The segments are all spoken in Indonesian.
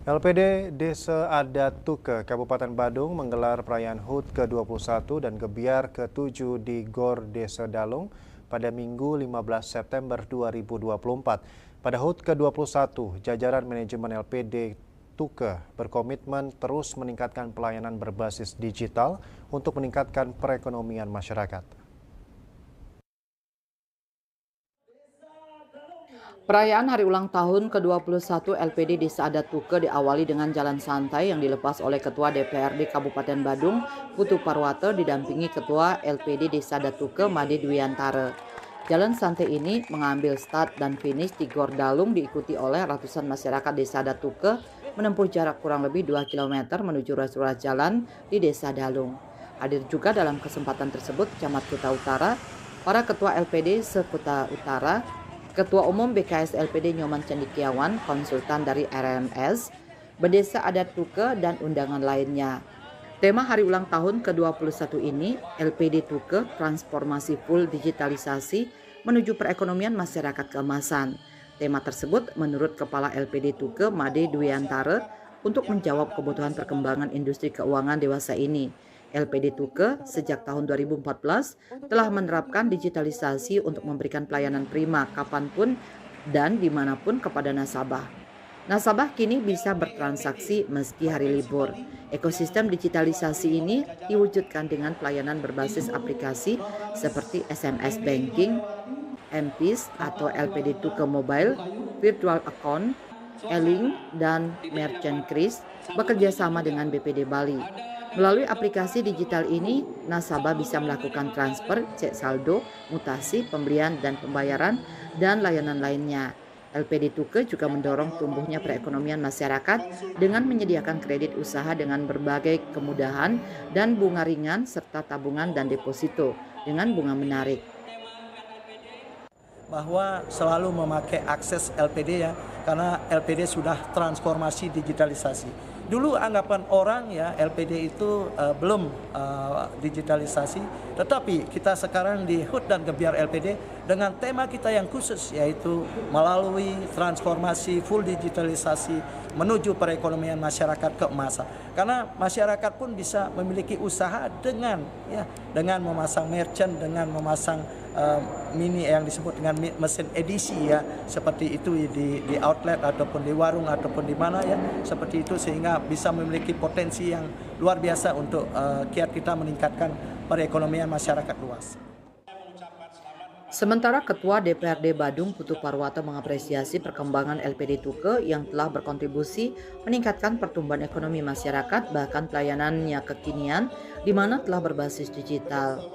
LPD Desa Adat Tuke, Kabupaten Badung menggelar perayaan HUT ke-21 dan Gebiar ke-7 di Gor Desa Dalung pada Minggu 15 September 2024. Pada HUT ke-21, jajaran manajemen LPD Tuke berkomitmen terus meningkatkan pelayanan berbasis digital untuk meningkatkan perekonomian masyarakat. Perayaan hari ulang tahun ke-21 LPD Desa Adat Tuke diawali dengan jalan santai yang dilepas oleh Ketua DPRD Kabupaten Badung, Putu Parwata didampingi Ketua LPD Desa Adat Tuke, Made Dwiantara. Jalan santai ini mengambil start dan finish di Gor Dalung diikuti oleh ratusan masyarakat Desa Adat Tuke menempuh jarak kurang lebih 2 km menuju ruas-ruas jalan di Desa Dalung. Hadir juga dalam kesempatan tersebut Camat Kuta Utara, para Ketua LPD se-Kuta Utara, Ketua Umum BKS LPD Nyoman Cendikiawan, konsultan dari RMS, Bedesa Adat Tuke, dan undangan lainnya. Tema hari ulang tahun ke-21 ini, LPD Tuke transformasi full digitalisasi menuju perekonomian masyarakat keemasan. Tema tersebut menurut Kepala LPD Tuke, Made Dwiantara, untuk menjawab kebutuhan perkembangan industri keuangan dewasa ini. LPD Tuke sejak tahun 2014 telah menerapkan digitalisasi untuk memberikan pelayanan prima kapanpun dan dimanapun kepada nasabah. Nasabah kini bisa bertransaksi meski hari libur. Ekosistem digitalisasi ini diwujudkan dengan pelayanan berbasis aplikasi seperti SMS Banking, MPIS atau LPD Tuke Mobile, Virtual Account, E-Link, dan Merchant Kris bekerja sama dengan BPD Bali. Melalui aplikasi digital ini, nasabah bisa melakukan transfer, cek saldo, mutasi, pembelian dan pembayaran, dan layanan lainnya. LPD Tuke juga mendorong tumbuhnya perekonomian masyarakat dengan menyediakan kredit usaha dengan berbagai kemudahan dan bunga ringan serta tabungan dan deposito dengan bunga menarik. Bahwa selalu memakai akses LPD ya, karena LPD sudah transformasi digitalisasi. Dulu anggapan orang ya LPD itu belum digitalisasi, tetapi kita sekarang di HUT dan Gebiar LPD dengan tema kita yang khusus yaitu melalui transformasi full digitalisasi menuju perekonomian masyarakat keemasan. Karena masyarakat pun bisa memiliki usaha dengan memasang merchant, dengan memasang mini yang disebut dengan mesin edisi ya, seperti itu di outlet ataupun di warung ataupun di mana ya, seperti itu sehingga bisa memiliki potensi yang luar biasa untuk kiat kita meningkatkan perekonomian masyarakat luas. Sementara Ketua DPRD Badung Putu Parwata mengapresiasi perkembangan LPD Tuke yang telah berkontribusi meningkatkan pertumbuhan ekonomi masyarakat bahkan pelayanannya kekinian di mana telah berbasis digital.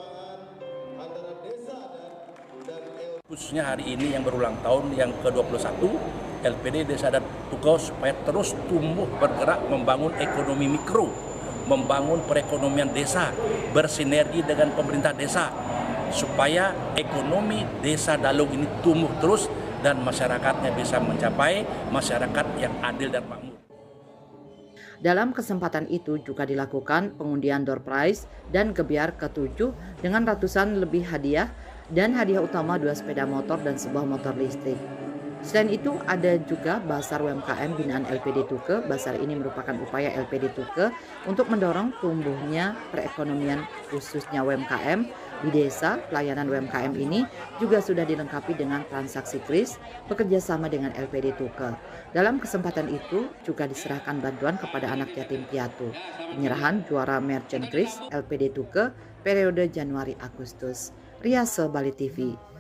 Khususnya hari ini yang berulang tahun yang ke-21, LPD Desa Adat Tuke supaya terus tumbuh bergerak membangun ekonomi mikro, membangun perekonomian desa, bersinergi dengan pemerintah desa, supaya ekonomi Desa Dalung ini tumbuh terus dan masyarakatnya bisa mencapai masyarakat yang adil dan makmur. Dalam kesempatan itu juga dilakukan pengundian door prize dan gebiar ke-7 dengan ratusan lebih hadiah dan hadiah utama 2 sepeda motor dan sebuah motor listrik. Selain itu ada juga Basar UMKM binaan LPD Tuke. Basar ini merupakan upaya LPD Tuke untuk mendorong tumbuhnya perekonomian khususnya UMKM di desa. Pelayanan UMKM ini juga sudah dilengkapi dengan transaksi kris bekerja sama dengan LPD Tuke. Dalam kesempatan itu juga diserahkan bantuan kepada anak yatim piatu. Penyerahan juara Merchant Kris LPD Tuke periode Januari-Agustus. Riase Bali TV.